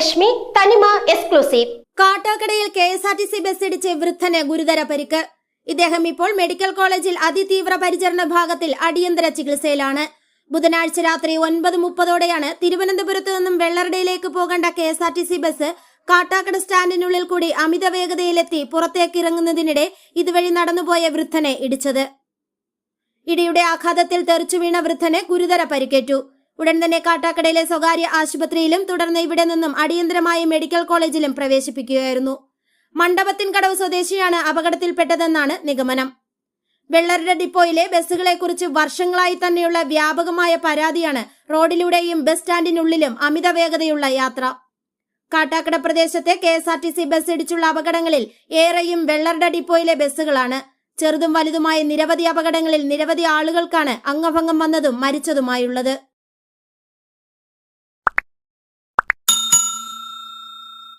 രശ്മി തനിമ exclusive. കാട്ടാക്കടയിൽ KSRTC bus ഇടിച്ച് വൃദ്ധന് ഗുരുതര പരിക്ക്. ഇദ്ദേഹം ഇപ്പോൾ മെഡിക്കൽ കോളേജിൽ അതിതീവ്ര പരിചരണ വിഭാഗത്തിൽ അടിയന്തര ചികിത്സയിലാണ്. ബുധനാഴ്ച രാത്രി 9:30ഓടെയാണ് തിരുവനന്തപുരത്ത് നിന്നും വെള്ളറടയിലേക്ക് പോകേണ്ട KSRTC ബസ് കാട്ടാക്കട സ്റ്റാൻഡിനുള്ളിൽ കൂടി അമിത വേഗതയിലെത്തി പുറത്തേക്ക് ഇറങ്ങുന്നതിനിടെ ഇതുവഴി നടന്നുപോയ വൃദ്ധനെ ഇടിച്ചത്. ഇടിയുടെ ആഘാതത്തിൽ തെറിച്ചു വീണ വൃദ്ധന് ഗുരുതര പരിക്കേറ്റു. ഉടൻ തന്നെ കാട്ടാക്കടയിലെ സ്വകാര്യ ആശുപത്രിയിലും തുടർന്ന് ഇവിടെ നിന്നും അടിയന്തരമായി മെഡിക്കൽ കോളേജിലും പ്രവേശിപ്പിക്കുകയായിരുന്നു. മണ്ഡപത്തിൻകടവ് സ്വദേശിയാണ് അപകടത്തിൽപ്പെട്ടതെന്നാണ് നിഗമനം. വെള്ളറട ഡിപ്പോയിലെ ബസ്സുകളെക്കുറിച്ച് വർഷങ്ങളായി തന്നെയുള്ള വ്യാപകമായ പരാതിയാണ് റോഡിലൂടെയും ബസ് സ്റ്റാൻഡിനുള്ളിലും അമിത വേഗതയുള്ള യാത്ര. കാട്ടാക്കട പ്രദേശത്തെ KSRTC ബസ് ഇടിച്ചുള്ള അപകടങ്ങളിൽ ഏറെയും വെള്ളറട ഡിപ്പോയിലെ ബസ്സുകളാണ്. ചെറുതും വലുതുമായ നിരവധി അപകടങ്ങളിൽ നിരവധി ആളുകൾക്കാണ് അംഗഭംഗം വന്നതും മരിച്ചതുമായുള്ളത്.